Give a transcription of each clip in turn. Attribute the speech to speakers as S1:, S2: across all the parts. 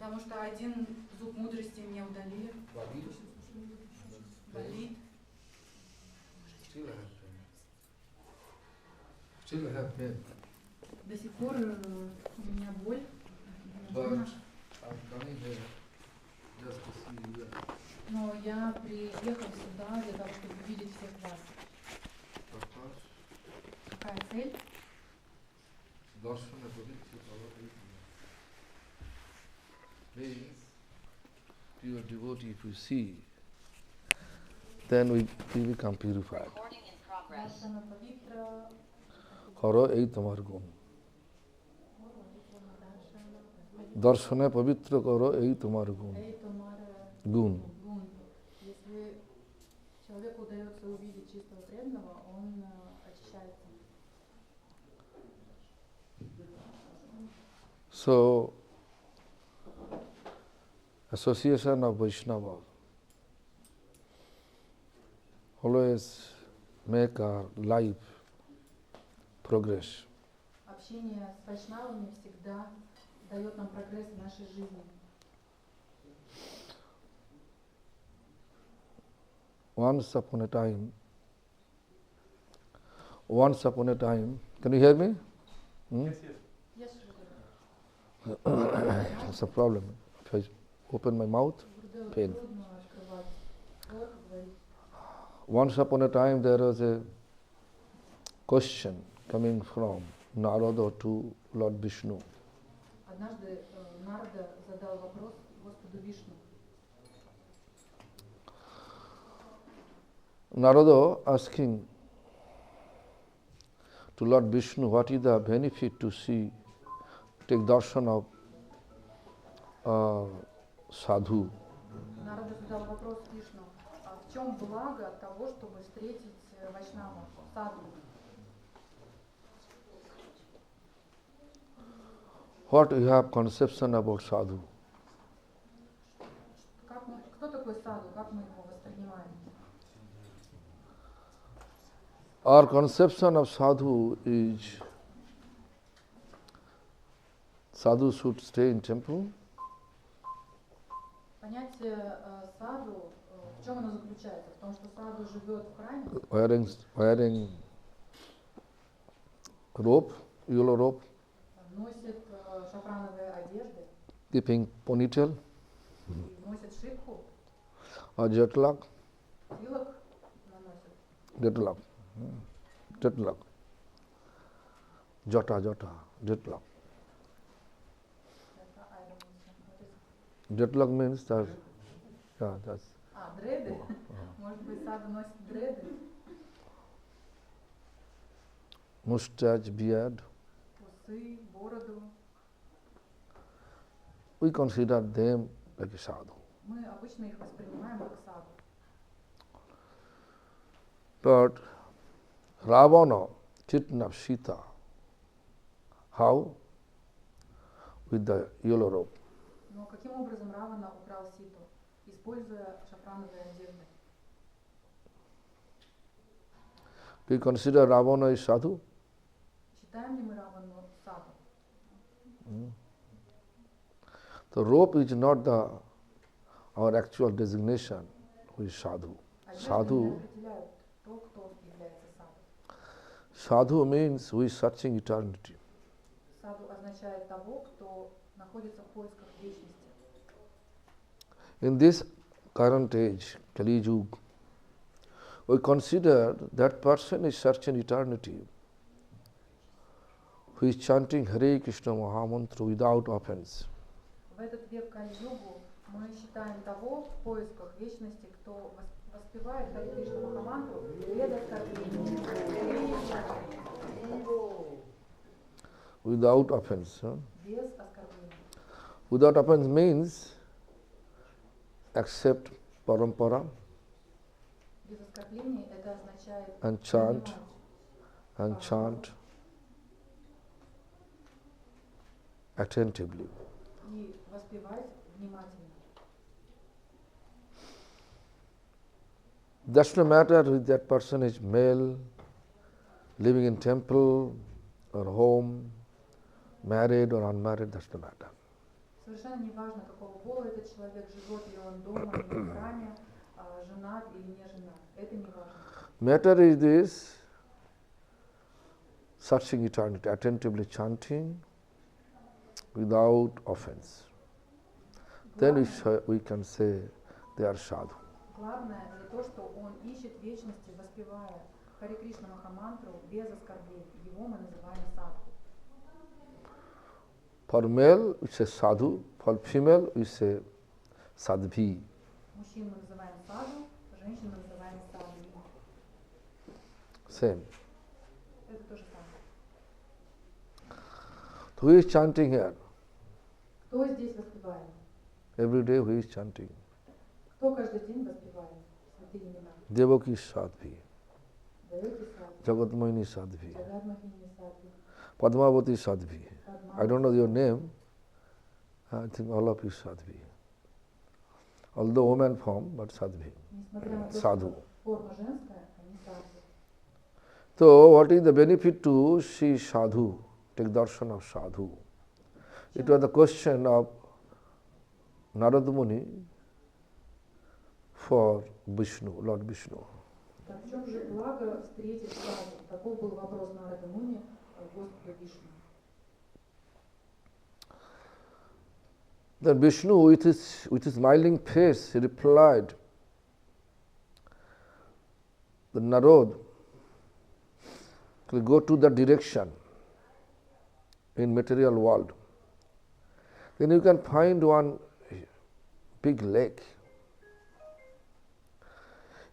S1: Потому что один зуб мудрости мне удалили. Болит.
S2: Still I have pain.
S1: До сих пор у меня боль.
S2: But I'm coming here just to see you.
S1: Но я приехал сюда для того, чтобы увидеть всех вас.
S2: Purpose,
S1: Какая цель?
S2: Darshana Pavitra Bhavati. Means, pure devotee, if we see, then we become purified.
S3: Recording in progress.
S1: Даршана Павитра.
S2: Haro ei tomar gun. Darshana Pavitra karo ei tomar gun. Gun.
S1: Если человеку удается увидеть чистого преданного, он очищается.
S2: So, association of Vaishnava always make our life progress.
S1: Общение с вайшнавами всегда дает нам прогресс в нашей жизни.
S2: Once upon a time, can you hear me?
S1: Yes,
S2: That's a problem. If I open my mouth, pain. Once upon a time there was a question coming from Narada to Lord Vishnu.
S1: Однажды Нарада задал вопрос Господу Вишну.
S2: Narada asking to Lord Vishnu, what is the benefit to see, take darshan of sadhu?
S1: Нарада задал вопрос Вишну, а в чем благо того, чтобы встретить вайшнава, саду?
S2: What you have conception about sadhu?
S1: Кто такой саду? Как мы его воспринимаем?
S2: Our conception of sadhu is sadhu should stay in temple.
S1: Понятие саду, в чем оно заключается? В том, что саду живет в храме,
S2: Wearing rope, yellow rope,
S1: носит шафрановые одежды,
S2: keeping ponytail
S1: и носит шипку,
S2: or jetlag,
S1: тилок наносит.
S2: Jetlag. Jetlag. Jetlag means that, that's.
S1: Дреды? Может быть, саду носит дреды?
S2: Mustache, beard.
S1: Усы, бороду.
S2: We consider them like a sadhu.
S1: Мы обычно их воспринимаем как саду.
S2: But Ravana kidnapped Sita. How? With the yellow rope.
S1: Но каким образом Равана украл Ситу? Используя шафрановые одежды.
S2: Do you consider Ravana is sadhu?
S1: Считаем ли мы Равану саду?
S2: The rope is not our actual designation who is sadhu.
S1: Одежды не определяют то, кто является саду.
S2: Sadhu means who is searching eternity.
S1: Саду означает того, кто находится в поисках вечности.
S2: In this current age, Kali Yuga, we consider that person is searching eternity, who is chanting Hare Krishna Mahamantra without offense.
S1: В этот век Кали-югу мы считаем того в поисках вечности, кто воспевает Харе Кришна Махамантру без оскорбления.
S2: Without offense.
S1: Без оскорбления.
S2: Without offense means accept parampara
S1: Без оскорбления это означает
S2: and chant attentively.
S1: и воспевать внимательно.
S2: Does not matter if that person is male, living in temple or home, married or unmarried, does not matter.
S1: Совершенно не важно, какого пола этот человек, живет ли он дома или в храме, женат или не женат. Это не важно.
S2: Matter is this, searching eternity, attentively chanting without offense. Then we can say they are sadhu.
S1: Главное это то, что он ищет вечности, воспевая Харе Кришна Махамантру без оскорблений. Его мы называем садху.
S2: For male, we say sadhu. For female, we say sadhvi.
S1: Мужчин мы называем саду, женщин мы называем садхви.
S2: Same.
S1: Это то же самое.
S2: Who is chanting here?
S1: Кто здесь воспеваем?
S2: Every day who is chanting?
S1: Кто каждый день воспевает святые имена?
S2: Devaki Sadhvi,
S1: Деваки садхви,
S2: Jagatmohini Sadhvi,
S1: Джагадмахини садхви,
S2: Padmavati Sadhvi.
S1: Падма.
S2: I don't know your name. I think all of you Sadhvi. Although woman form, but Sadhvi.
S1: Несмотря на то,
S2: Sadhu.
S1: что форма женская, они садхви.
S2: So, what is the benefit to see sadhu, take darshan of sadhu? It was the question of Narada Muni for Vishnu, Lord Vishnu.
S1: Так в чем же благо встретить саду? Таков был вопрос Нарады Муни Господу Вишну.
S2: Then Vishnu, with his smiling face, he replied, the Narad will go to the direction in material world. Then you can find one big lake.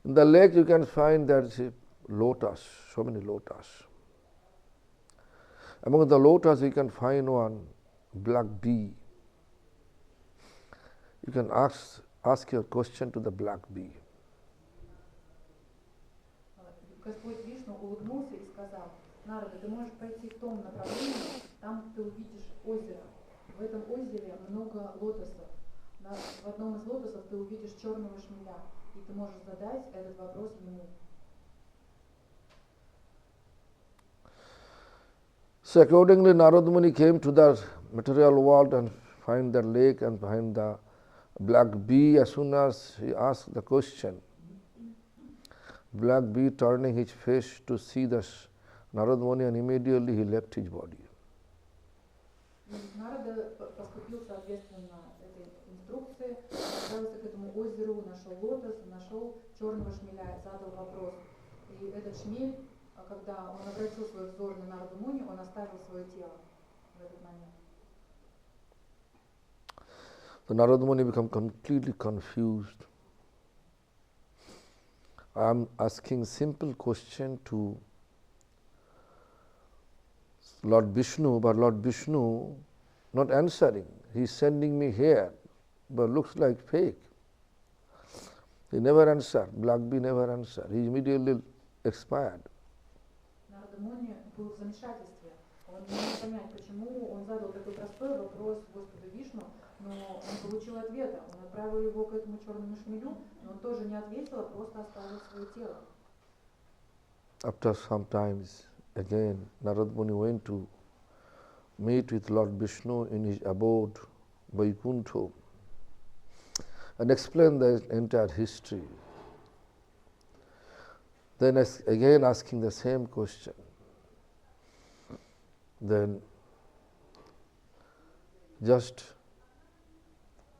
S2: In the lake you can find that lotus, so many lotus. Among the lotus you can find one black bee. You can ask your question to the black bee.
S1: Господь Вишну улыбнулся и сказал: Нарада, ты можешь пойти в том направлении, там ты увидишь озеро. В этом озере много лотосов. В одном из лотосов ты увидишь черного шмеля, и ты можешь задать этот вопрос ему.
S2: So accordingly, Narada Muni came to the material world and find the lake and find the black bee. As soon as he asked the question, black bee turning his face to see the Narada Muni, and immediately he left his body.
S1: Нарада поступил соответственно этой инструкции, отправился к этому озеру, нашел лотос, нашел черного шмеля, задал вопрос. И этот шмель, когда он обратил свой взор на Нараду Муни, он оставил свое тело в этот момент.
S2: The Narada Muni became completely confused. I am asking simple question to Lord Vishnu, but Lord Vishnu not answering. He is sending me here, but looks like fake. He never answered. Black bee never answered. He immediately expired.
S1: Нарада Муни был в замешательстве. Он не мог понять, почему он задал такой простой вопрос Господу Вишну, но он получил ответа. Он отправил его к этому черному шмелю, но он тоже не ответил, а просто оставил свое тело.
S2: After some times, again, Narada Muni went to meet with Lord Vishnu in his abode, Vaikuntha, and explain the entire history. Then again asking the same question. Then just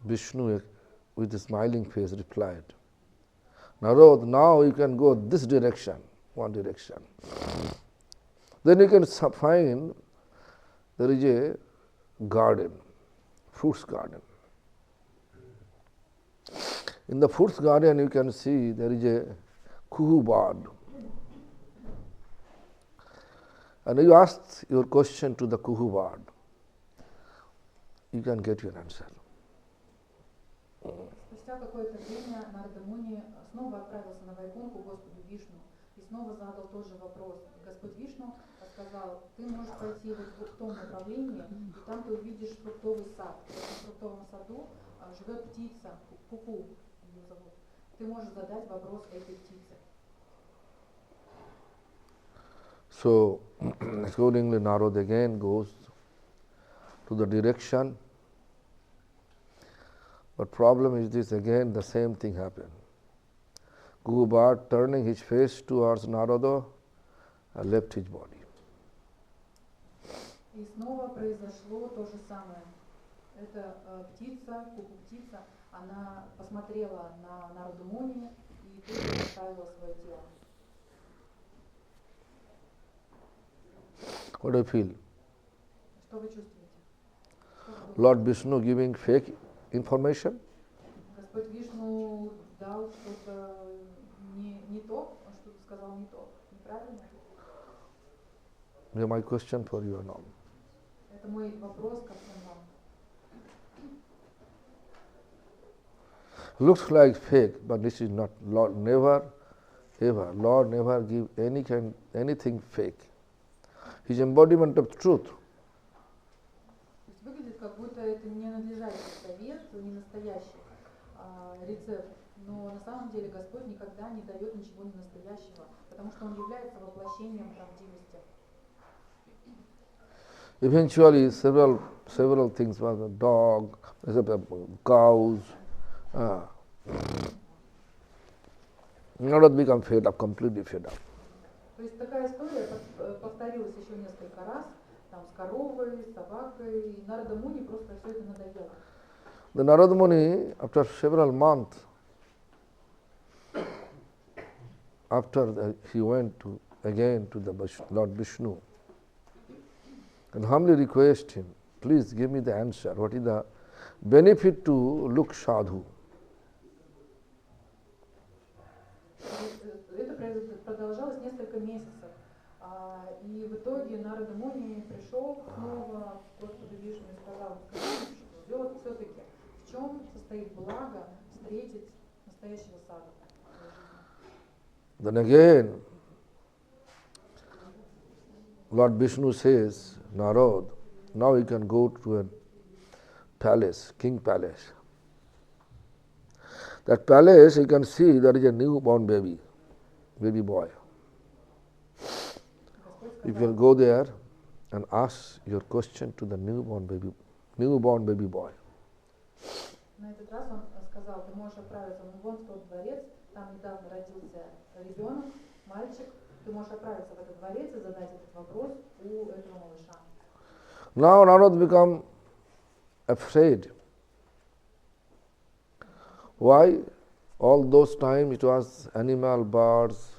S2: Vishnu with a smiling face replied, Narad, now you can go this direction, one direction. Then you can find there is a garden, fruits garden. In the fruits garden you can see there is a kuhu bird. And you ask your question to the kuhu bird, you can get your answer.
S1: Спустя какое-то время Нарада Муни снова отправился на Вайкунху к Господу Вишну и снова задал тот же вопрос. Господь Вишну сказал: ты можешь пойти вот в том направлении, и там ты увидишь фруктовый сад. В этом фруктовом саду живет птица, куку ее зовут. Ты можешь задать вопрос этой птице.
S2: So, accordingly, Narad again goes to the direction But problem is this, again the same thing happened. Gugubad, turning his face towards Narada, left his body.
S1: И снова произошло то же самое. Эта птица, куку-птица, она посмотрела на Нарада Муни и тут же оставила свое тело.
S2: What do you feel?
S1: Что вы чувствуете?
S2: Lord Vishnu giving fake information?
S1: Господь Вишну дал что-то не то, он что-то сказал не то, неправильно?
S2: My question for you now.
S1: Это мой вопрос ко всем вам.
S2: Looks like fake, but this is not. Lord never, ever. Lord never give anything fake. His embodiment of truth.
S1: То есть выглядит, как будто это не надлежащий совет, не настоящий рецепт. Но на самом деле Господь никогда не дает ничего не настоящего, потому что Он является воплощением правдивости.
S2: Eventually, several things were dog, cows. Narada become fed up, completely fed up.
S1: То есть такая история повторилась еще несколько раз, там с коровой, с собакой, и Нарада Муни просто все это надоело.
S2: The Narada Muni, after several months, he went again to the Lord Vishnu and humbly request him, please give me the answer. What is the benefit to look sadhu?
S1: Это продолжалось несколько месяцев. И в итоге Нарада Муни пришел снова к Господу Вишну и сказал, что все-таки в чем состоит благо встретить настоящего саду.
S2: Then again, Lord Vishnu says, Narad, now you can go to a palace, king palace. That palace, you can see there is a newborn baby boy. You will go there and ask your question to the newborn baby boy.
S1: На этот раз он сказал, ты можешь отправиться вон в тот дворец, там недавно родился ребенок, мальчик, ты можешь отправиться в этот дворец и задать этот вопрос у этого малыша.
S2: Now Narad become afraid. Why? All those times it was animal, birds,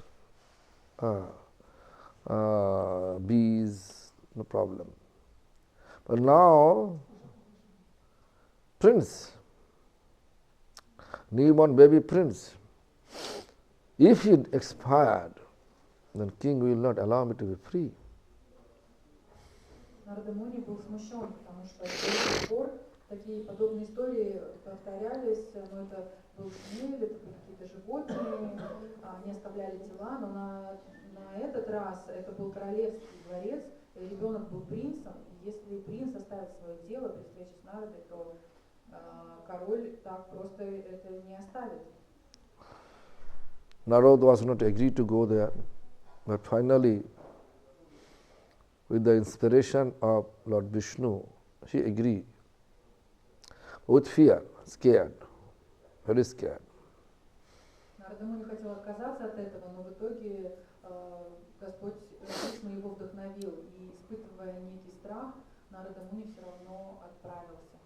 S2: bees, no problem. But now, prince, newborn baby prince, if he expired, then king will not allow me to be free.
S1: Нарада Муни был смущен, потому что до сих пор такие подобные истории повторялись, но это был шмель, это были какие-то животные, они оставляли тела, но на этот раз это был королевский дворец, ребенок был принцем, и если принц оставит свое тело при встрече с Нарадой, то король так просто это не оставит.
S2: Narad was not agreed to go there, but finally, with the inspiration of Lord Vishnu, he agreed. With fear, scared, very scared.
S1: Нарада Муни хотел отказаться от этого, но в итоге Господь Вишну его вдохновил, и испытывая некий страх, Нарада Муни все равно отправился.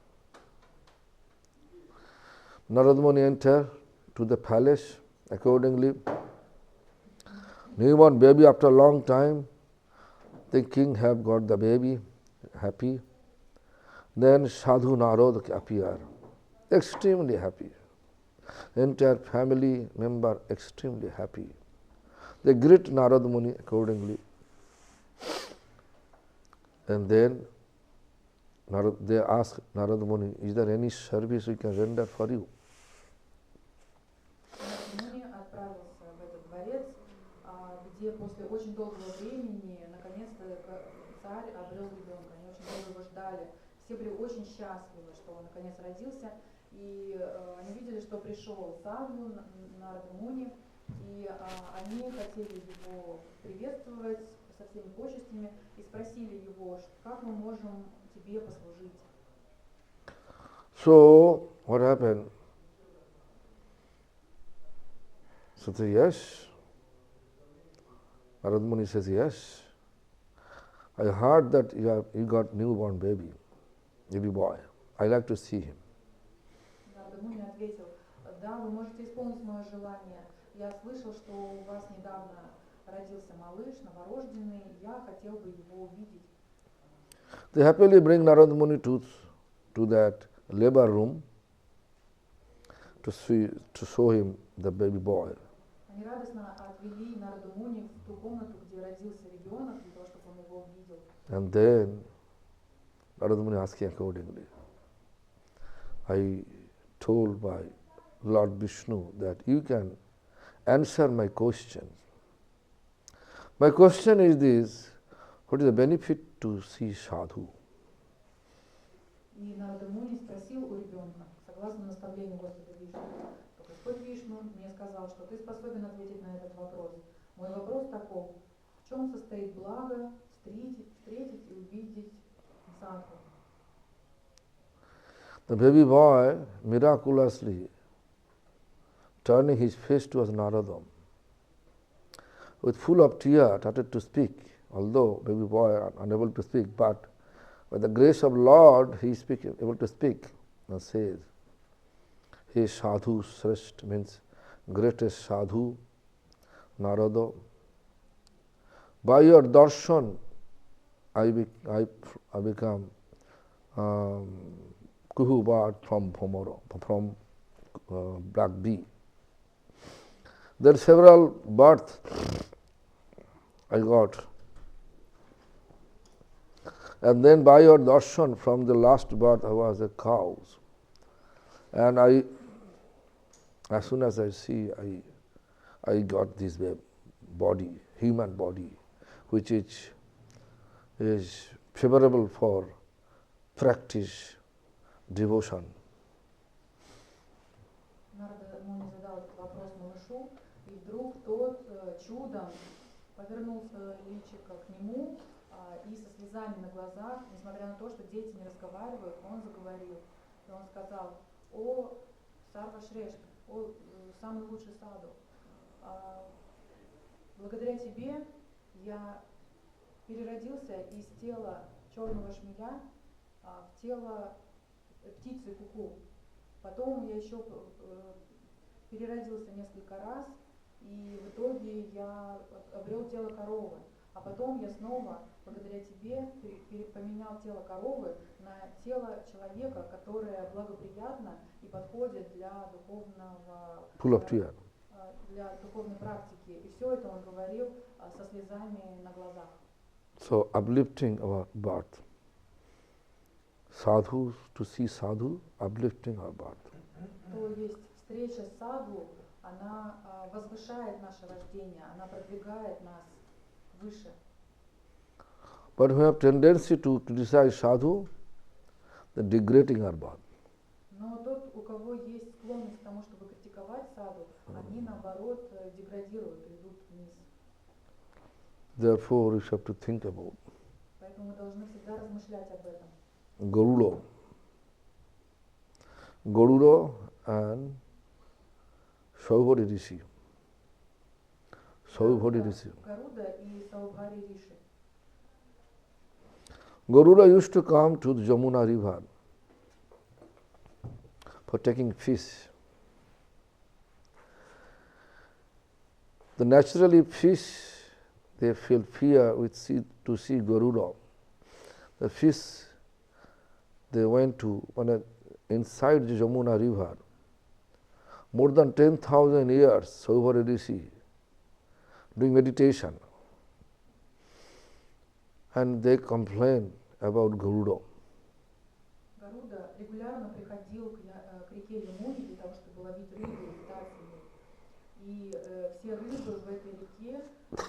S2: Narada Muni entered to the palace. Accordingly, newborn baby after a long time, the king have got the baby, happy. Then Sadhu Narad appeared, extremely happy. Entire family member extremely happy. They greet Narad Muni accordingly. And then they ask Narad Muni, is there any service we can render for you?
S1: Отправился в этот дворец, где после очень долгого времени наконец-то царь обрел ребенка. Они очень долго его ждали. Все были очень счастливы, что он наконец родился. И они видели, что пришел Саду, Нарада Муни, и они хотели его приветствовать со всеми почестями и спросили его, как мы можем тебе послужить.
S2: So what happened? So they say, yes. Narada Muni says, yes. I heard that you got newborn baby boy. I like to see him.
S1: Нарада Муни ответил, да, вы можете исполнить мое желание. Я слышал, что у вас недавно родился малыш, новорожденный, я хотел бы его увидеть.
S2: They happily bring Narada Muni to that labor room to show him the baby boy.
S1: Они радостно отвели Нараду Муни в ту комнату, где родился ребенок, для того, чтобы он его увидел.
S2: And then Narada Muni asking accordingly. I told by Lord Vishnu that you can answer my question. My question is this: what is the benefit to see sadhu?
S1: И Нарада Муни спросил у ребенка, согласно наставлению Господа Вишну, то Господь Вишну мне сказал, что ты способен ответить на этот вопрос. Мой вопрос таков: в чем состоит благо встретить и увидеть садху?
S2: The baby boy miraculously turning his face towards Narada, with full of tears, started to speak. Although baby boy unable to speak, but by the grace of Lord, he is able to speak and says, "He sadhu shrest," means greatest sadhu, Narada. By your darshan, I become kuhu bird from Bhomoro, from black bee. There are several births I got. And then by your darshan, from the last birth I was a cow. And as soon as I see, I got this body, human body, which is favorable for practice devotion.
S1: Нарада Муни задал этот вопрос малышу, и вдруг тот чудом повернулся личико к нему, и со слезами на глазах, несмотря на то, что дети не разговаривают, он заговорил. И он сказал: «О, Сарва Шрешт, о, самый лучший саду, благодаря тебе я переродился из тела черного шмеля в тело птицы куку. Потом я еще переродился несколько раз, и в итоге я обрел тело коровы. А потом я снова, благодаря тебе, поменял тело коровы на тело человека, которое благоприятно и подходит для для духовной практики. И все это он говорил со слезами на глазах.
S2: So uplifting our birth. Sadhu, to see sadhu, uplifting our birth.
S1: То есть встреча с саду, она возвышает наше рождение, она продвигает нас выше.
S2: But we have tendency to criticize sadhu, then degrading our birth.
S1: Но тот, у кого есть склонность к тому, чтобы критиковать саду, они наоборот деградируют, идут вниз.
S2: Therefore, we have to think about.
S1: Поэтому мы должны всегда размышлять об этом. Garuda
S2: and Saubhari Rishi.
S1: Garuda и Saubhari Rishi.
S2: Garuda used to come to the Jamuna river for taking fish. The naturally fish, they feel fear to see Garuda. The fish, they went to inside the Jamuna river. More than 10,000 years, Saubhari Rishi doing meditation, and they complain about Garuda.
S1: Garuda регулярно приходил к реке Ямуне для того, чтобы ловить рыбу и питаться ей. И все рыбы в этой реке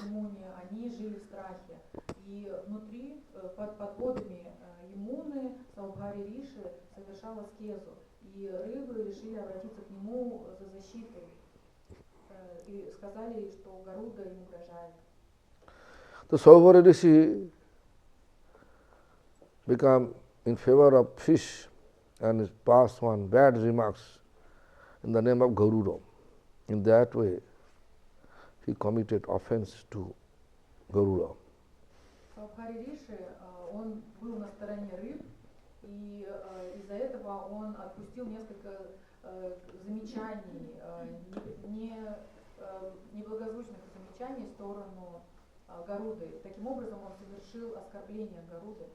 S1: Ямуне, они жили в страхе. И внутри, под водами Ямуны, Saubhari Rishi совершал аскезу. И рыбы решили обратиться к нему за защитой. И сказали, что Гаруда им угрожает.
S2: The Saubhari Rishi become in favor of fish and pass on bad remarks in the name of Garuda. In that way, he committed offense to Garuda.
S1: Саубхари Риши, он был на стороне рыб, и из-за этого он отпустил несколько замечаний, неблагозвучных замечаний в сторону Гаруды. Таким образом, он совершил оскорбление Гаруды.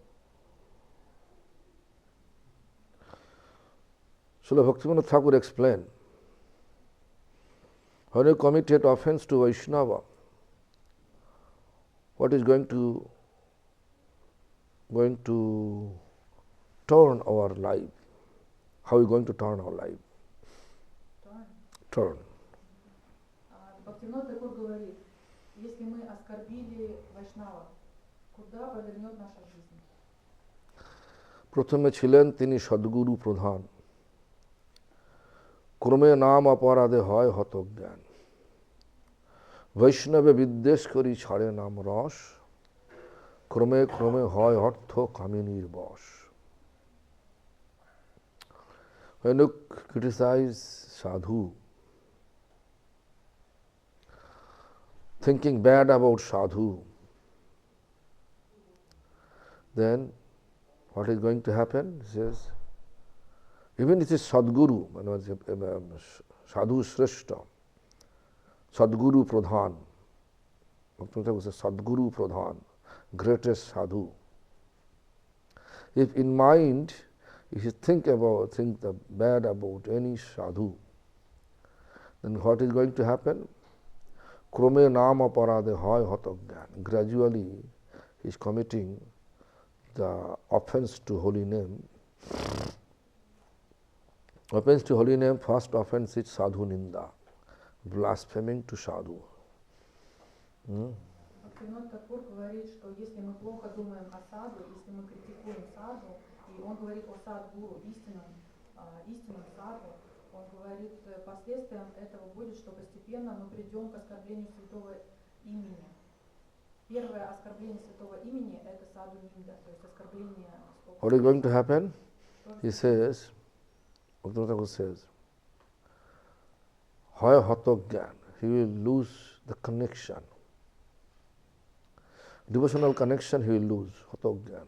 S2: Srila Bhaktivinoda Thakur explained, when you committed offense to Vaishnava, what is going to turn our life? How are we going to turn our life? Turn.
S1: Бхактивинод Тхакур говорит, если мы оскорбили Вайшнава, куда повернет наша жизнь?
S2: প্রথমে ছিলেন তিনি সদ্গুরু প্রধান, ক্রমে নাম অপরাধে হয় হতজ্ঞান, বৈষ্ণবে বিদ্বেষ করি ছাড়ে নাম রস, ক্রমে ক্রমে হয় অর্থ কামিনীর বশ. When you criticize sadhu, thinking bad about sadhu, then what is going to happen? He says, even it is Sadguru, Sadhu Shrestha, Sadguru Pradhan. Bhaktivinoda was a Sadguru Pradhan, greatest sadhu. If in mind, if you think the bad about any sadhu, then what is going to happen? Krome nama parade hoy hotogyan. Gradually, he is committing the offense to holy name. Offense to holy name, first offense is sadhu ninda, blaspheming to sadhu.
S1: Бхактивинод Тхакур говорит, что если мы плохо думаем о саду, если мы критикуем саду, и он говорит о садгуру, истинном саду, он говорит, последствием этого будет, что постепенно мы придем к оскорблению святого имени. Первое оскорбление святого имени – это саду нинда, то есть оскорбление.
S2: What is going to happen? He says, Bhaktivinoda says, hoy hatogyan, he will lose the connection. Devotional connection he will lose, hatogyan.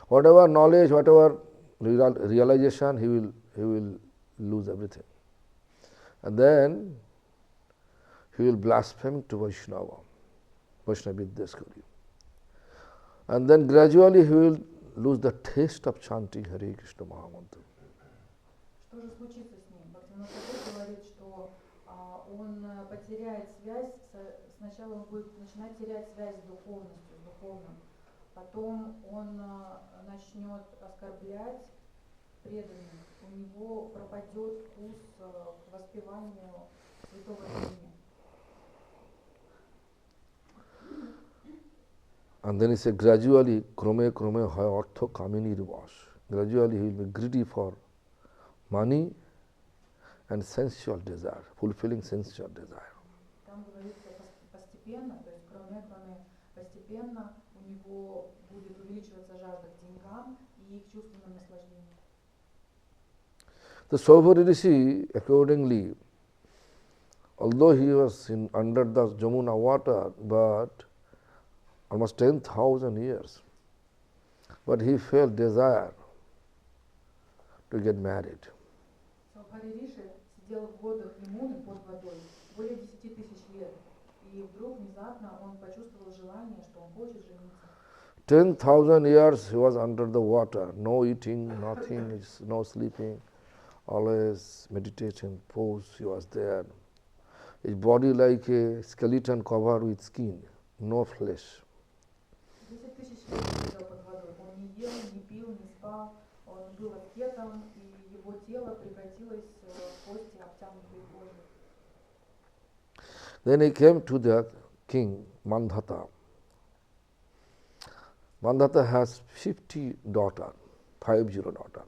S2: Whatever knowledge, whatever realization, he will lose everything. And then he will blaspheme to Vaishnava, Vaishnava Vidyeskari. And then gradually he will lose the taste of chanting Hare Krishna Mahamantra.
S1: Что же случится с ним? Бхактивинод Тхакур говорит, что он потеряет связь, сначала он будет начинать терять связь с духовностью, с духовным. Потом он начнет оскорблять преданных, у него пропадет вкус к воспеванию святого имени.
S2: And then he said, gradually, krome krome hoy artha kamini rivas. Gradually he will be greedy for money and sensual desire, fulfilling sensual desire.
S1: Там говорится постепенно, то есть постепенно у него будет увеличиваться жажда к деньгам и к чувственным наслаждениям.
S2: The Saubhari Rishi, accordingly, although he was under the Jamuna water, but almost 10,000 years, but he felt desire to get married.
S1: Саубхари Риши сидел в водах Ямуны под водой более 10 тысяч лет, и вдруг внезапно он почувствовал желание, что он хочет жениться.
S2: 10,000 years he was under the water, no eating, nothing, no sleeping, always meditation, pose, he was there. His body like a skeleton covered with skin, no flesh.
S1: 10 тысяч лет сидел под водой, он не ел, не пил, не спал, он был аскетом, и его тело превратилось в кости, обтянутые кожей.
S2: Then he came to the king, Mandhata. Mandhata has 50 daughters, 50 daughters.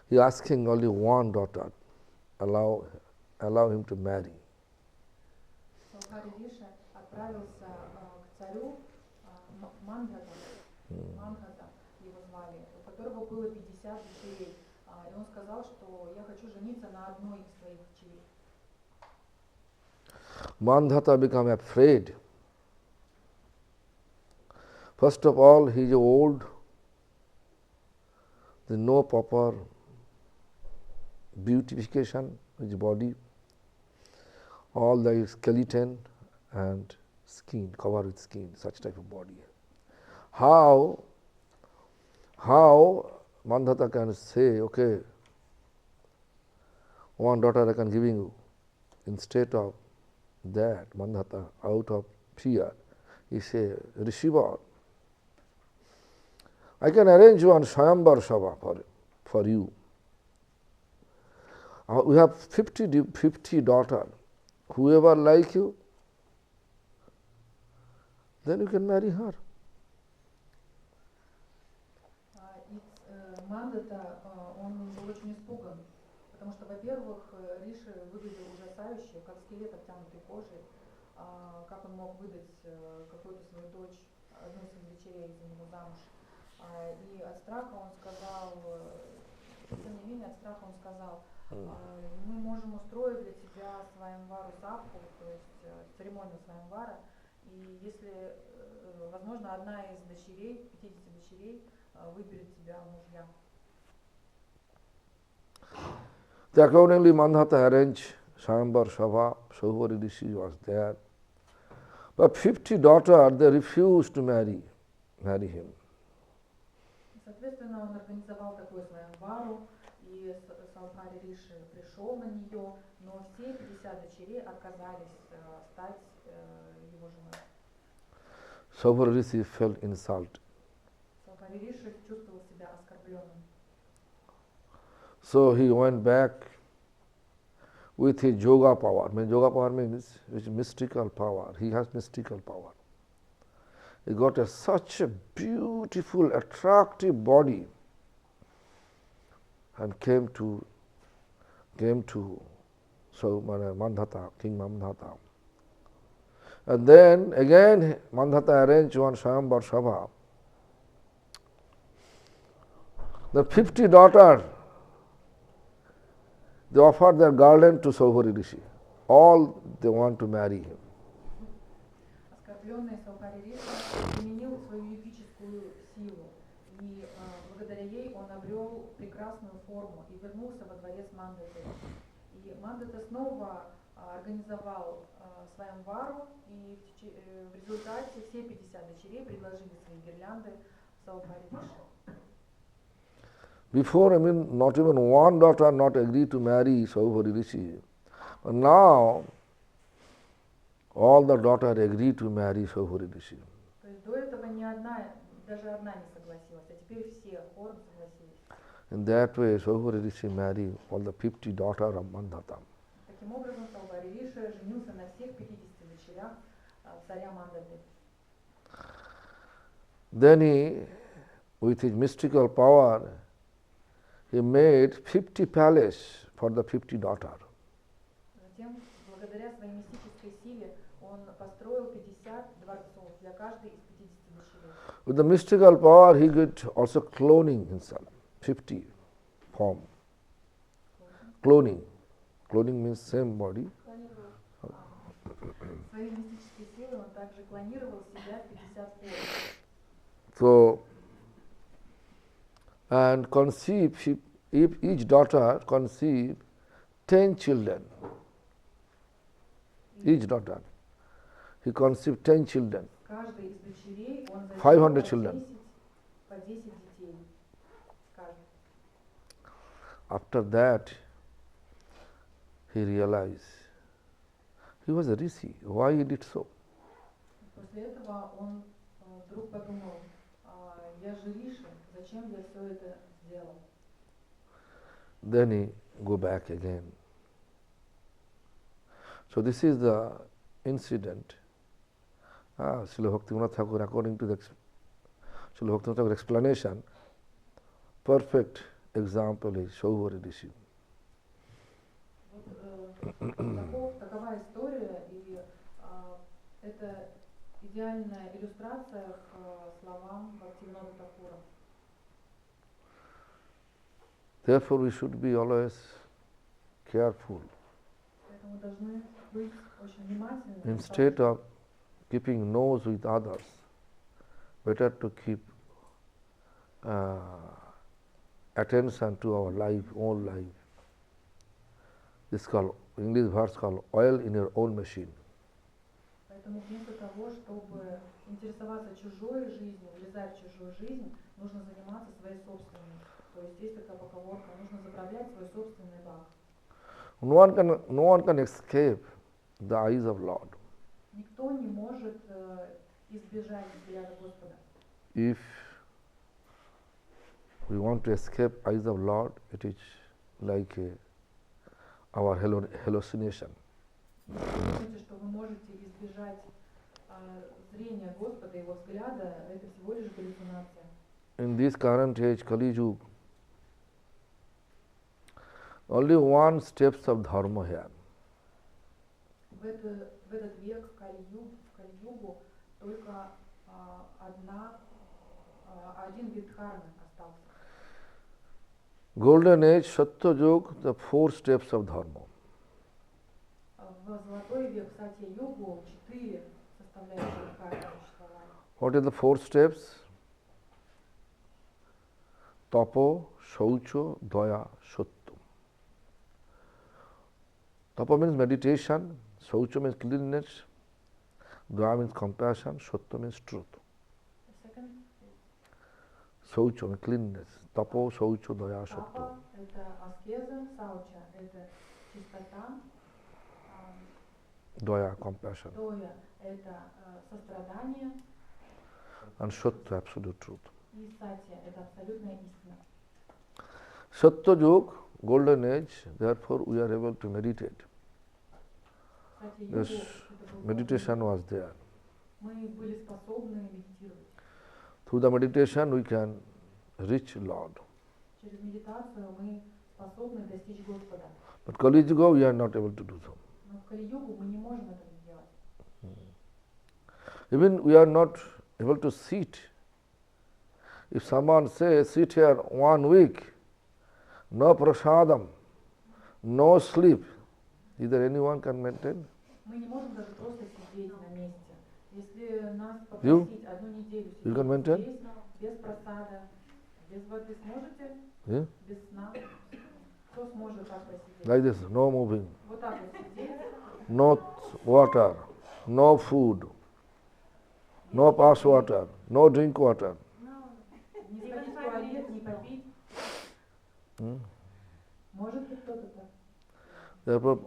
S2: He asking only one daughter, allow him to marry.
S1: Саубхари Риши отправился к царю Мангхата, Мангхата его звали, которого было 50 дочерей. И он сказал, что я хочу жениться на одной из своих дочерей.
S2: Mandhata became afraid. First of all, he is old. There is no proper beautification of his body. All the skeleton and skin, covered with skin, such type of body. How Mandhata can say, okay, one daughter I can give you. Instead of that, Mandhata, out of fear, he say, Rishivar, I can arrange one Swayamvar Sabha for you. We have 50 daughters. Whoever like you, then you can marry her.
S1: Мандата, он был очень испуган, потому что, во-первых, Риши выглядел ужасающе, как скелет, обтянутый кожей. Как он мог выдать какую-то свою дочь, одну из своих дочерей за него замуж. И от страха он сказал, тем не менее, от страха он сказал, мы можем устроить для тебя Сваямвару Сабху, то есть церемонию Сваямвара, и если, возможно, одна из дочерей, 50 дочерей, выберет тебя в мужья.
S2: Accordingly, Mandhata arranged Swayamvar Sabha. Saubhari Rishi was there. But 50 daughters, they refused to marry him.
S1: Соответственно, он организовал такую Сваямвару, и Saubhari Риши пришел на нее, но все 50 дочерей отказались стать его женой.
S2: Saubhari Rishi felt insulted.
S1: Saubhari Риши чувствовал себя оскорбленным.
S2: So he went back with his yoga power. Yoga power means mystical power. He has mystical power. He got such a beautiful, attractive body and came to Mandhata, King Mandhata. And then again Mandhata arranged one Swayamvar Sabha. The 50 daughters, they offered their garland to Saubhari Rishi. All they want to marry him.
S1: Оскорбленный Saubhari Риши применил свою ягическую силу, и благодаря ей он обрел прекрасную форму и вернулся во дворец Мандаты. И Мандата снова организовал Сваямвару, и в результате все 50 дочерей предложили свои гирлянды Saubhari Риши.
S2: Before, not even one daughter not agreed to marry Saubhari Rishi. But now, all the daughters agreed to marry Saubhari Rishi.
S1: То есть до этого даже одна не согласилась, а теперь все хором согласились.
S2: In that way, Saubhari Rishi married all the 50 daughters of Mandhata.
S1: Таким образом, Saubhari Риши женился на всех 50 дочерях царя Мандаты.
S2: Then he, with his mystical power, he made 50 palaces for the 50 daughters.
S1: Затем, благодаря своей мистической силе, он построил 50 дворцов для каждой из 50 дочерей.
S2: With the mystical power, he could also cloning himself, 50 form. Cloning. Cloning means same body.
S1: Своей мистической силой он также клонировал себя в 50 форм.
S2: So, and conceive, if each daughter conceive 10 children, each daughter, he conceived 10 children,
S1: Каждой из дочерей он зачал
S2: 500 children.
S1: по 10 детей. Каждый.
S2: After that, he realized he was a rishi. Why he did so?
S1: После этого он вдруг подумал, я же Риши, зачем я все это сделал?
S2: Then he go back again. So this is the incident. Srila Bhaktivinoda Thakur, according to the Srila Bhaktivinoda Thakur explanation, perfect example is Saubhari Rishi.
S1: Такова история, и это идеальная иллюстрация к словам Бхактивинода Тхакура.
S2: Therefore, we should be always careful.
S1: Поэтому должны быть очень внимательны.
S2: Instead of keeping nose with others, better to keep attention to our life, own life. This is called English verse called oil in your own machine.
S1: Поэтому вместо того, чтобы интересоваться чужой жизнью, влезать в чужую жизнь, нужно заниматься своей собственной. То есть есть такая поговорка, нужно заправлять свой собственный бак.
S2: No one can escape the eyes of Lord.
S1: Никто не может избежать взгляда Господа.
S2: If we want to escape eyes of Lord, it is like our hallucination.
S1: Думаете, что вы можете избежать зрения Господа, Его взгляда, это всего лишь галлюцинация.
S2: In this current age, Kali Yuga, only one steps of dharma here.
S1: В этот век, в Кали-югу, только один вид дхармы остался.
S2: Golden age, Satya Yuga, the 4 steps of dharma.
S1: В золотой век, Сатья-югу, 4 составляющих дхармы существовали.
S2: What are the 4 steps? Tapo, Shaucho, Daya, Satya. Tapa means meditation, Shaucha means cleanliness, Daya means compassion, Satya means truth.
S1: The second
S2: Shaucha means cleanliness. Tapo, Shaucha, Daya, Satya.
S1: тапа – это аскеза, сауча – это чистота,
S2: Daya, compassion.
S1: доя – это сострадание,
S2: And Satya, absolute truth.
S1: и сатья – это абсолютная истина.
S2: Satya Yuga, golden age, therefore we are able to meditate.
S1: Сатья-югу
S2: Yes,
S1: это был
S2: meditation was there.
S1: Мы были способны медитировать.
S2: Through the meditation we can reach Lord.
S1: Через медитацию мы способны достичь Господа.
S2: But Kali Yuga we are not able to do so.
S1: Но в Кали-югу мы не можем этого сделать.
S2: Even we are not able to sit. If someone says, sit here 1 week, no prasadam, no sleep, either anyone can maintain?
S1: Мы не можем даже просто сидеть на месте. Если нас
S2: You?
S1: попросить одну неделю
S2: You can
S1: сидеть
S2: maintain?
S1: здесь, без просада, без воды сможете?
S2: Yeah?
S1: Без сна? Кто сможет так просидеть?
S2: Like this, no moving,
S1: Вот так вот сидеть,
S2: no water, no food, no pass water, no drink water.
S1: не сходить в туалет, не попить.
S2: Hmm?
S1: Может ли кто-то так?
S2: Therefore,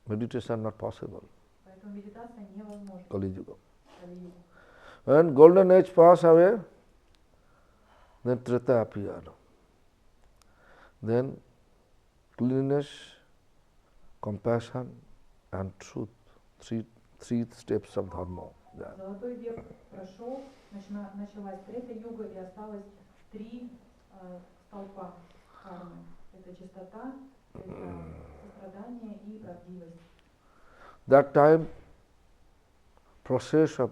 S2: meditation not possible.
S1: Поэтому медитация невозможна.
S2: Kali Yuga.
S1: в Кали-югу.
S2: When golden age pass away, then Treta appear. Then cleanliness, compassion and truth, three steps of dharma. There.
S1: Золотой век прошел, началась третья юга и осталось 3 столпа кармы. Это чистота, это сострадание и правдивость.
S2: That time, process of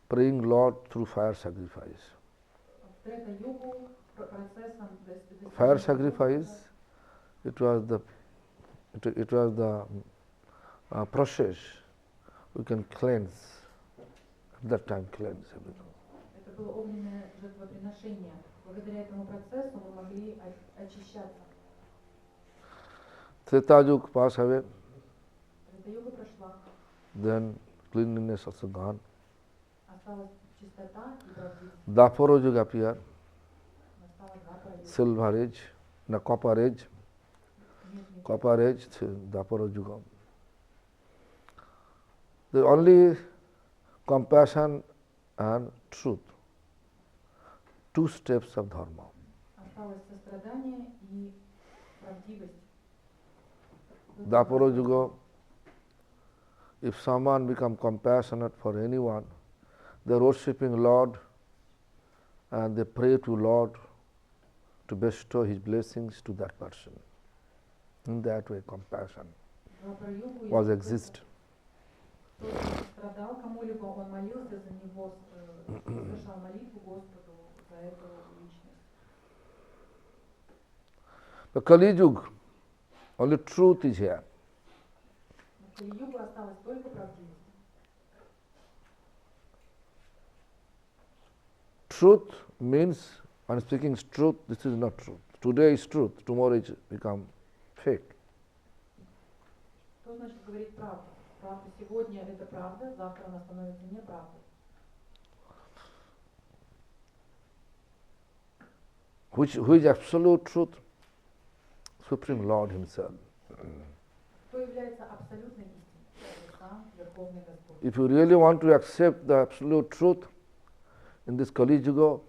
S2: praying Lord through fire sacrifice.
S1: В третью югу процессом
S2: Fire sacrifice, it was the process we can cleanse. At that time, cleanse everything.
S1: Это было огненное жертвоприношение. Благодаря этому процессу мы могли очищаться.
S2: Treta Yuga pass away,
S1: Третья юга прошла,
S2: then cleanliness also gone.
S1: осталась чистота и правдивость.
S2: Dapara Yuga appear,
S1: Осталось 2 проявления.
S2: silver age, no copper age,
S1: Нижний
S2: copper age, Dapara Yuga. The only compassion and truth, 2 steps of dharma.
S1: осталось сострадание и правдивость.
S2: Dapara Yuga, if someone become compassionate for anyone, they are worshipping Lord and they pray to Lord to bestow His blessings to that person. In that way, compassion was exist.
S1: Кто страдал кому-либо, он молился за него, совершал молитву Господу за эту личность.
S2: The Kali Yuga, only truth is here.
S1: В Кали-югу осталась только правдивость.
S2: Truth means, when speaking truth, this is not truth. Today is truth, tomorrow it become fake.
S1: Что значит говорить правду? Правда сегодня это правда, завтра она становится неправдой.
S2: Who is absolute truth? Supreme Lord Himself.
S1: Кто является абсолютной истиной? Это сам Верховный Господь.
S2: If you really want to accept the absolute truth in this Kali Yuga,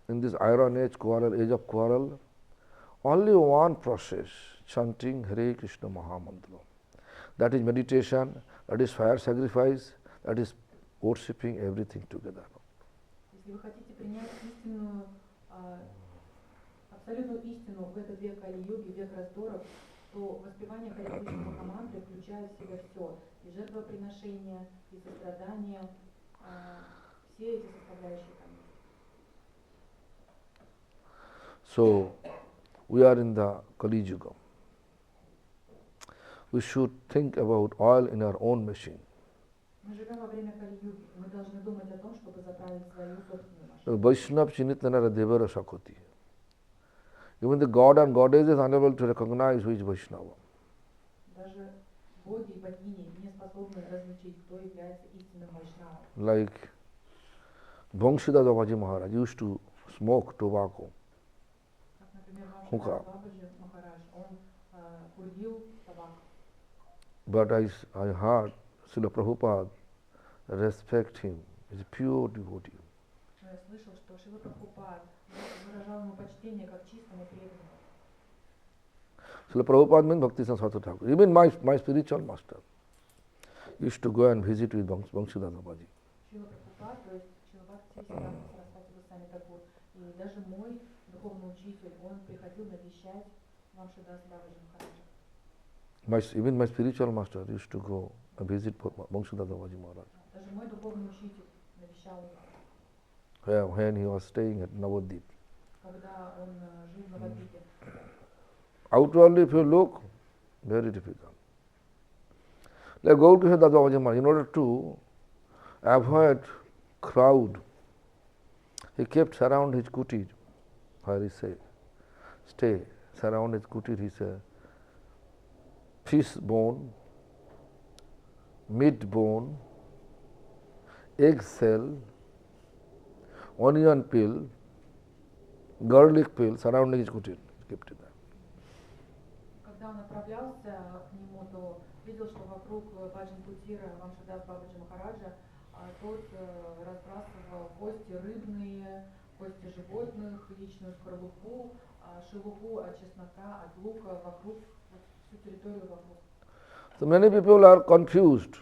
S2: in this iron age of quarrel, only one process, chanting Hare Krishna Mahamantra. That is meditation, that is fire sacrifice, that is worshipping everything together.
S1: Если вы хотите принять истинную, абсолютную истину в этот век Кали-юги, век раздоров, то воспевание Харе Кришна Махамантры включает в себя все. И жертвоприношение, и сострадание, все эти составляющие там.
S2: So, we are in the Kali Yuga. We should think about oil in our own machine.
S1: Мы живем во время Кали-юги. Мы должны думать о том, чтобы заправить свою собственную машину.
S2: Vaishnava Chinitanara Devara Sakoti. Even the God and Goddess is unable to recognize who is Vaishnava.
S1: Даже боги и богини не способны различить, кто является истинным вайшнавом.
S2: Like Bangshida Babaji Maharaj used to smoke tobacco.
S1: Как, например,
S2: Hookah.
S1: Бабаджи Махарадж, он курил табак.
S2: But I heard Srila Prabhupada respect him. He's a pure devotee.
S1: Но я слышал, что Шрила Прабхупад выражал ему почтение как чистому преданному.
S2: Srila Prabhupada means Bhakti Saraswati Thakur. Even my spiritual master used to go and visit with Bangshida Babaji.
S1: Шрила Прабхупад, то есть Шрила Бхакти Сарасвати Госвами Такур, и даже мой духовный учитель, он приходил навещать Вамшидас Бабаджи Махараджа.
S2: Even my spiritual master used to go and visit Bangshida Babaji Maharaj.
S1: Даже мой духовный учитель навещал его.
S2: When he was staying at Navadvip.
S1: Когда он жил в Навадвипе.
S2: Outwardly, if you look, very difficult. Like Gaur Krishna Das Babaji Maharaj, in order to avoid crowd, he kept around his kutir, where he stay, surround his kutir, he said, fish bone, meat bone, egg shell, onion peel, garlic peel surrounding his kutir. He kept it there.
S1: Когда он отправлялся к нему, то видел, что вокруг Баджан Кутира Вамшидас Бабаджи Махараджа тот разбрасывал кости рыбные, кости животных, яичную скорлупу, шелуху от чеснока, от лука вокруг, всю территорию вокруг.
S2: So many people are confused.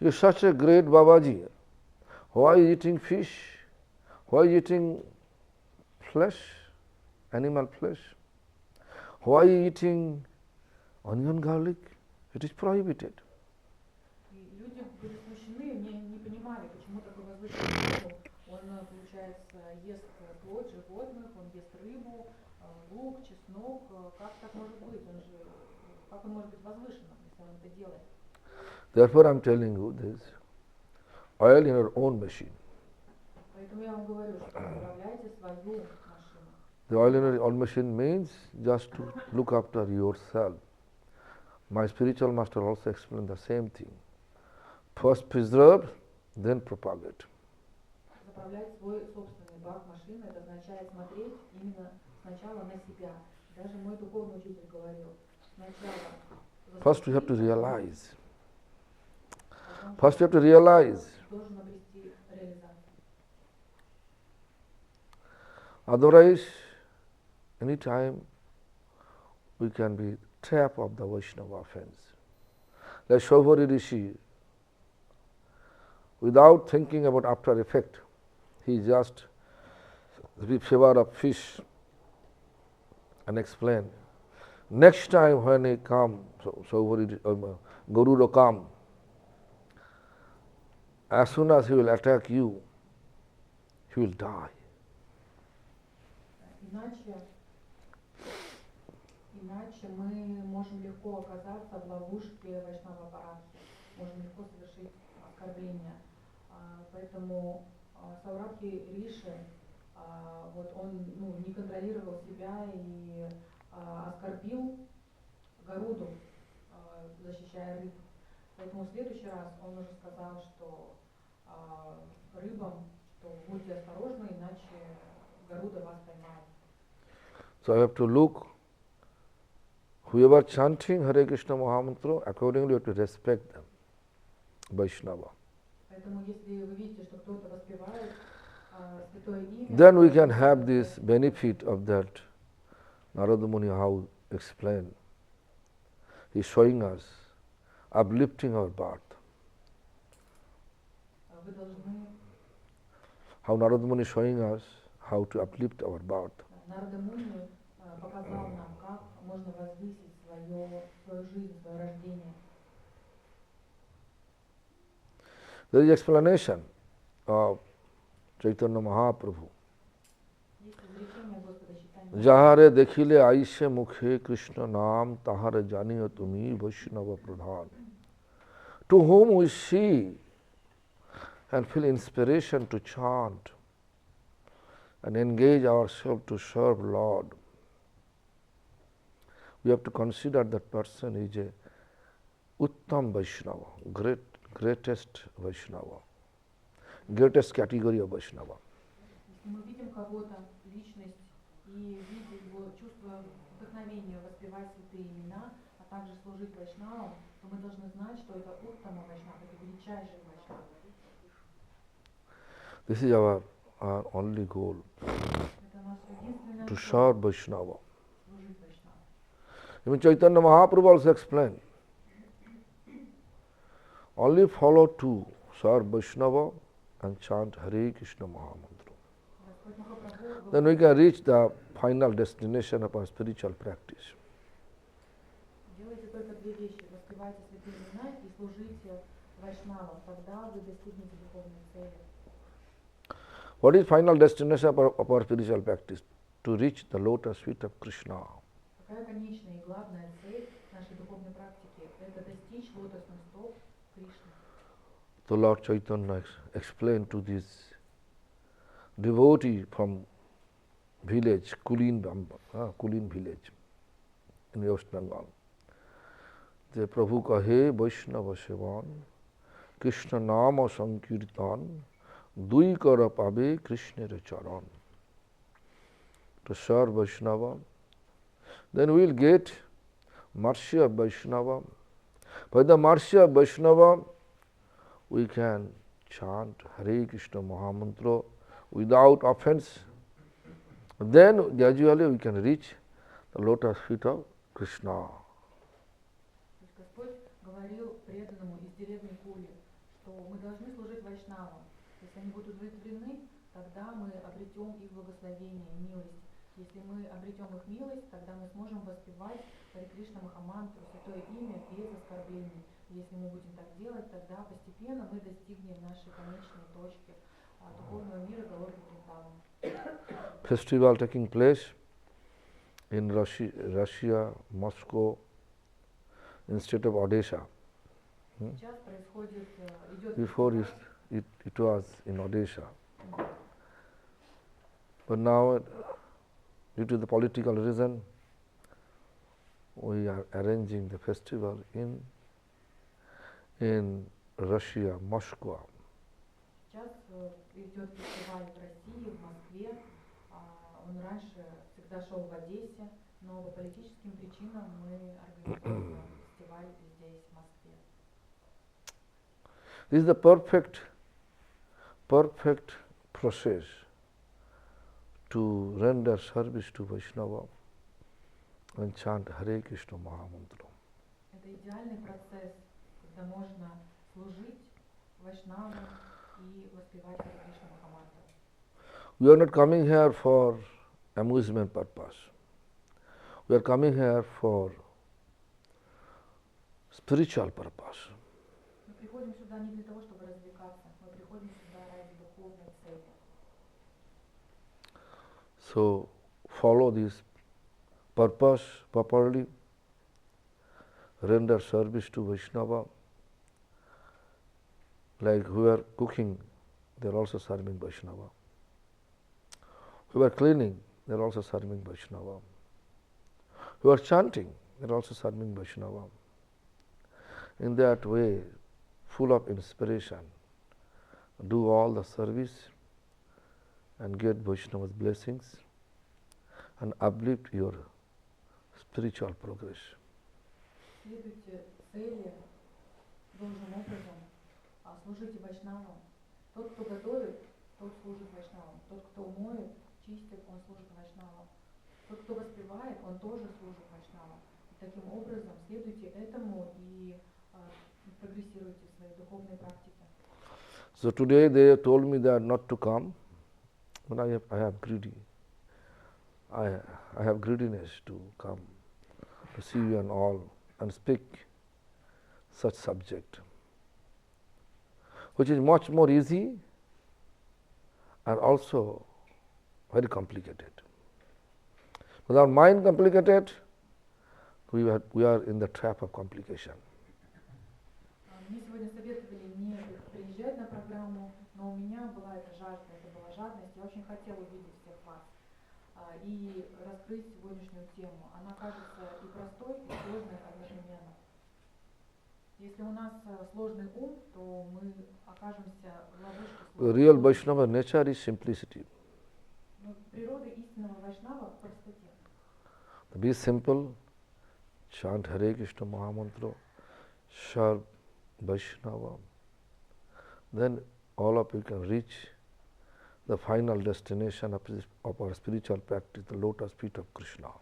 S2: He is such a great Babaji. Why is eating fish? Why is eating flesh, animal flesh? Why eating onion garlic? It is prohibited.
S1: И люди были смущены, не понимали, почему такой возвышенный он, получается, ест плоть животных, он ест рыбу, лук, чеснок. Как так может быть? Как он может быть возвышенным, если он это делает?
S2: Therefore I am telling you this. Oil in your own machine.
S1: Поэтому я вам говорю, что управляйте свою машину.
S2: The oil in your own machine means just to look after yourself. My spiritual master also explained the same thing. First preserve, then propagate.
S1: Заправлять свой собственный бак машины, это означает смотреть именно сначала на себя. Даже мой духовный учитель говорил, сначала...
S2: First we have to realize. First we have to realize.
S1: Должен обрести реализацию.
S2: Otherwise, any time we can be trap of the Vaishnava offense. Like Shaubhari Rishi, without thinking about after effect, he just give favor of fish and explain. Next time when he come, Garuda come, as soon as he will attack you, he will die.
S1: Иначе иначе мы можем легко оказаться в ловушке вайшнава парадхи, можем легко совершить оскорбление. Поэтому Саурадхи Риши, вот он не контролировал себя и оскорбил Гаруду, защищая рыб. Поэтому в следующий раз он уже сказал, что рыбам, что будьте осторожны, иначе Гаруда вас поймает.
S2: So I have to look, whoever chanting Hare Krishna Mahamantra, accordingly you have to respect them, Vaishnava.
S1: Поэтому если вы видите, что кто-то воспевает святое имя,
S2: Then we can have this benefit of that Narada Muni how explained. He is showing us uplifting our birth.
S1: вы должны,
S2: How Narada Muni is showing us how to uplift our birth.
S1: Нарада Муни показал нам, как можно возвысить свою жизнь, свое рождение.
S2: There is explanation of Chaitanya Mahaprabhu.
S1: Есть изречение Господа Чайтаньи.
S2: Jahare dekhile aise mukhe Krishna naam tahare janiyo tumi Vaishnava pradhan. To whom we see and feel inspiration to chant and engage ourselves to serve Lord, we have to consider that person is a Uttam Vaishnava, greatest Vaishnava, greatest category of Vaishnava.
S1: Если мы видим кого-то, личность, и видим его чувство вдохновения воспевать святые имена, а также служить вайшнавам, то мы должны знать, что это Уттама Вайшнав, это величайший вайшнав.
S2: This is our only goal,
S1: Это наш единственный
S2: to
S1: цель,
S2: serve Vaishnava.
S1: служить вайшнавам.
S2: Even Chaitanya Mahaprabhu also explained, only follow two, serve Vaishnava and chant Hare Krishna Mahamantra.
S1: Господь Махапрабху
S2: Then we can reach the final destination of our spiritual practice.
S1: делайте только две вещи: воспевайте святые имена и служите вайшнавам, тогда вы достигнете духовной цели.
S2: What is final destination of our spiritual practice? To reach the lotus feet of Krishna.
S1: Какая конечная и главная цель нашей духовной практики? Это достичь лотосных стоп Кришны.
S2: So Lord Chaitanya explained to this devotee from village, Kulin village in West Bengal. The Prabhu kahe Vaishnava Sevan, Krishna Nama Sankirtan, Dui kara pabe Krishna charan. To serve Vaishnava, then we will get mercy of Vaishnava. By the mercy of Vaishnava, we can chant Hare Krishna Mahamantra without offense. Then gradually we can reach the lotus feet of Krishna.
S1: То есть Господь говорил преданному из деревни Кули, что мы должны служить вайшнавам. Если они будут удовлетворены, тогда мы обретем их благословение, милость. Если мы обретем их милость, тогда мы сможем воспевать Харе Кришна Махамантру, святое имя, без оскорблений. Если мы будем так делать, тогда постепенно мы достигнем нашей конечной точки духовного мира Галоки Вриндавана.
S2: Festival taking place in Russia, Moscow, instead of Odisha.
S1: Сейчас происходит, идет
S2: Before it was in Odisha. But now, due to the political reason, we are arranging the festival in Russia, Moscow.
S1: Сейчас идет фестиваль в России, в Москве. Он раньше всегда шел в Одессе, но по политическим причинам мы организуем фестиваль здесь, в Москве.
S2: This is the perfect process to render service to Vaishnava and chant Hare Krishna Mahamantra.
S1: Это идеальный процесс, когда можно служить вайшнавам и воспевать Харе Кришна Махамантру.
S2: We are not coming here for amusement purpose. We are coming here for spiritual purpose.
S1: Мы приходим сюда не для того, чтобы развлекаться, мы приходим сюда ради духовной цели.
S2: So follow this purpose properly render service to Vaishnava. Like who are cooking, they are also serving Vaishnava. Who are cleaning, they are also serving Vaishnava. Who are chanting, they are also serving Vaishnava. In that way, full of inspiration, do all the service and get Vaishnava's blessings and uplift your spiritual progress.
S1: Следуйте цели должным образом, служите Вайшнавам. Тот, кто готовит, тот служит Вайшнавам. Тот, кто моет, чистит, он служит Вайшнавам. Тот, кто воспевает, он тоже служит Вайшнавам. И таким образом следуйте этому и прогрессируйте в своей духовной практике.
S2: So today they told me that not to come, but I have greedy. I have greediness to come to see you and all and speak such subject, which is much more easy and also very complicated. With our mind complicated, we are in the trap of complication.
S1: Мне сегодня советовали не приезжать на программу, но у меня была эта жажда, это была жадность. Я очень хотела увидеть всех вас и раскрыть сегодняшнюю тему. Она кажется и простой, и сложной одновременно. Если у нас сложный ум, то мы окажемся в ловушке
S2: The
S1: сложного
S2: real
S1: ума.
S2: Vaishnava nature is simplicity.
S1: Но природа истинного Вайшнава в простоте.
S2: Be simple, chant Hare Krishna Mahamantra, serve Vaishnava. Then all of you can reach the final destination of our spiritual practice, the lotus feet of Krishna.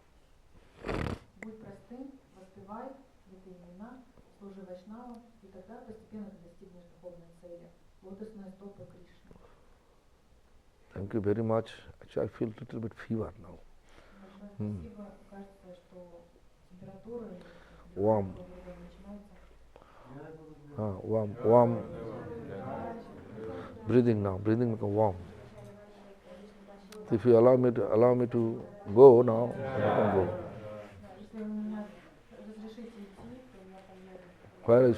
S1: Будь простым, воспевай святые имена, служи Вайшнавам, и тогда постепенно ты достигнешь духовной цели. Лотосные стопы Кришны.
S2: Thank you very much. Actually, I feel a little bit fever now.
S1: Большое спасибо. Кажется, что температура
S2: Warm.
S1: начинается.
S2: Warm. Breathing now, breathing like a warm. If you allow me to go now, I can go.
S1: Если вы меня разрешите идти, то я поеду.
S2: Where is